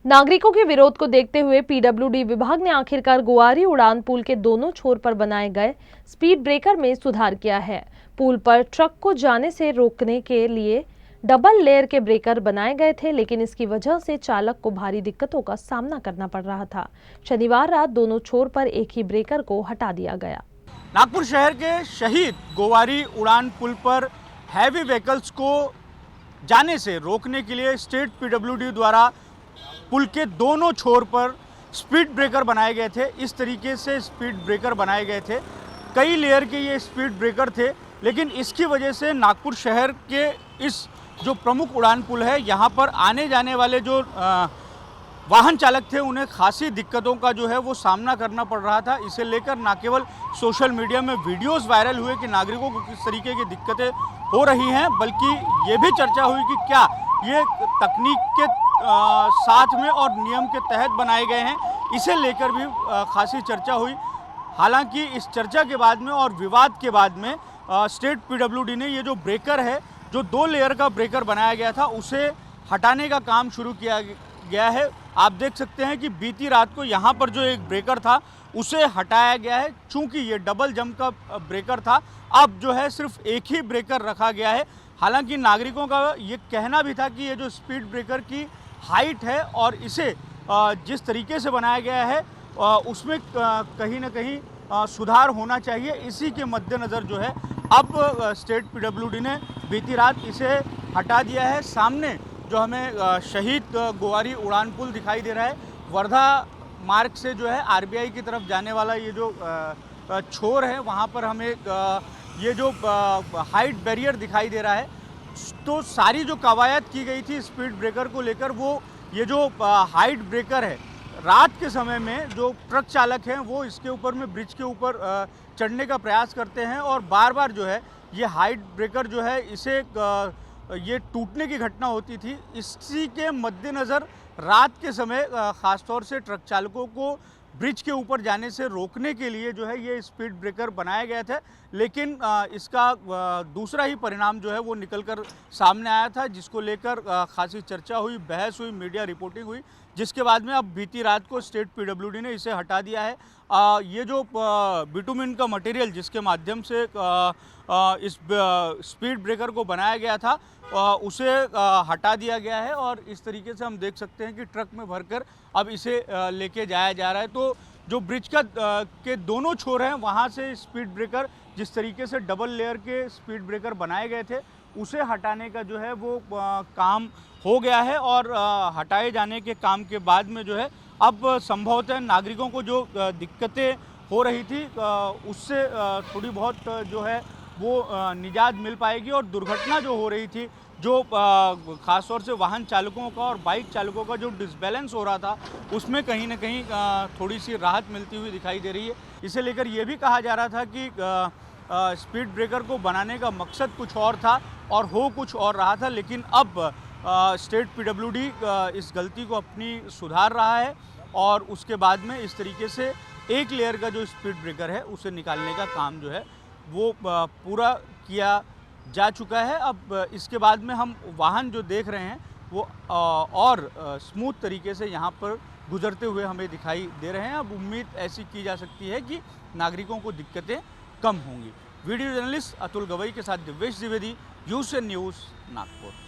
नागरिकों के विरोध को देखते हुए पीडब्ल्यूडी विभाग ने आखिरकार गोवारी उड़ान पुल के दोनों छोर पर बनाए गए स्पीड ब्रेकर में सुधार किया है। पुल पर ट्रक को जाने से रोकने के लिए डबल लेयर के ब्रेकर बनाए गए थे, लेकिन इसकी वजह से चालक को भारी दिक्कतों का सामना करना पड़ रहा था। शनिवार रात दोनों छोर पर एक ही ब्रेकर को हटा दिया गया। नागपुर शहर के शहीद गोवारी उड़ान पुल पर हैवी व्हीकल्स को जाने से रोकने के लिए स्टेट पीडब्ल्यूडी द्वारा पुल के दोनों छोर पर स्पीड ब्रेकर बनाए गए थे। इस तरीके से स्पीड ब्रेकर बनाए गए थे, कई लेयर के ये स्पीड ब्रेकर थे, लेकिन इसकी वजह से नागपुर शहर के इस जो प्रमुख उड़ान पुल है यहाँ पर आने जाने वाले जो वाहन चालक थे उन्हें खासी दिक्कतों का जो है वो सामना करना पड़ रहा था। इसे लेकर न केवल सोशल मीडिया में वीडियोस वायरल हुए कि नागरिकों को किस तरीके की दिक्कतें हो रही हैं, बल्कि ये भी चर्चा हुई कि क्या ये तकनीक के साथ में और नियम के तहत बनाए गए हैं। इसे लेकर भी खासी चर्चा हुई। हालांकि इस चर्चा के बाद में और विवाद के बाद में स्टेट पीडब्ल्यूडी ने ये जो ब्रेकर है, जो 2 लेयर का ब्रेकर बनाया गया था, उसे हटाने का काम शुरू किया गया है। आप देख सकते हैं कि बीती रात को यहाँ पर जो एक ब्रेकर था उसे हटाया गया है। चूँकि ये डबल जंप का ब्रेकर था, अब जो है सिर्फ एक ही ब्रेकर रखा गया है। हालांकि नागरिकों का ये कहना भी था कि ये जो स्पीड ब्रेकर की हाइट है और इसे जिस तरीके से बनाया गया है उसमें कहीं ना कहीं सुधार होना चाहिए। इसी के मद्देनज़र जो है अब स्टेट पीडब्ल्यूडी ने बीती रात इसे हटा दिया है। सामने जो हमें शहीद गोवारी उड़ान पुल दिखाई दे रहा है, वर्धा मार्ग से जो है आरबीआई की तरफ जाने वाला ये जो छोर है, वहाँ पर हमें ये जो हाइट बैरियर दिखाई दे रहा है। तो सारी जो कवायद की गई थी स्पीड ब्रेकर को लेकर, वो ये जो हाइट ब्रेकर है, रात के समय में जो ट्रक चालक हैं वो इसके ऊपर में ब्रिज के ऊपर चढ़ने का प्रयास करते हैं और बार बार जो है ये हाइट ब्रेकर जो है इसे ये टूटने की घटना होती थी। इसी के मद्देनज़र रात के समय ख़ासतौर से ट्रक चालकों को ब्रिज के ऊपर जाने से रोकने के लिए जो है ये स्पीड ब्रेकर बनाया गया था, लेकिन इसका दूसरा ही परिणाम जो है वो निकलकर सामने आया था, जिसको लेकर खासी चर्चा हुई, बहस हुई, मीडिया रिपोर्टिंग हुई, जिसके बाद में अब बीती रात को स्टेट पीडब्ल्यूडी ने इसे हटा दिया है। ये जो बिटुमिन का मटेरियल जिसके माध्यम से इस स्पीड ब्रेकर को बनाया गया था उसे हटा दिया गया है और इस तरीके से हम देख सकते हैं कि ट्रक में भरकर अब इसे लेके जाया जा रहा है। तो जो ब्रिज का के दोनों छोर हैं वहाँ से स्पीड ब्रेकर, जिस तरीके से डबल लेयर के स्पीड ब्रेकर बनाए गए थे, उसे हटाने का जो है वो काम हो गया है और हटाए जाने के काम के बाद में जो है अब संभवतः नागरिकों को जो दिक्कतें हो रही थी उससे थोड़ी बहुत जो है वो निजात मिल पाएगी और दुर्घटना जो हो रही थी, जो ख़ासतौर से वाहन चालकों का और बाइक चालकों का जो डिसबैलेंस हो रहा था, उसमें कहीं ना कहीं थोड़ी सी राहत मिलती हुई दिखाई दे रही है। इसे लेकर ये भी कहा जा रहा था कि स्पीड ब्रेकर को बनाने का मकसद कुछ और था और हो कुछ और रहा था, लेकिन अब स्टेट पीडब्ल्यूडी इस गलती को अपनी सुधार रहा है और उसके बाद में इस तरीके से एक लेयर का जो स्पीड ब्रेकर है उसे निकालने का काम जो है वो पूरा किया जा चुका है। अब इसके बाद में हम वाहन जो देख रहे हैं वो और स्मूथ तरीके से यहाँ पर गुजरते हुए हमें दिखाई दे रहे हैं। अब उम्मीद ऐसी की जा सकती है कि नागरिकों को दिक्कतें कम होंगी। वीडियो जर्नलिस्ट अतुल गवई के साथ दिव्येश द्विवेदी, यूएसएन न्यूज़, नागपुर।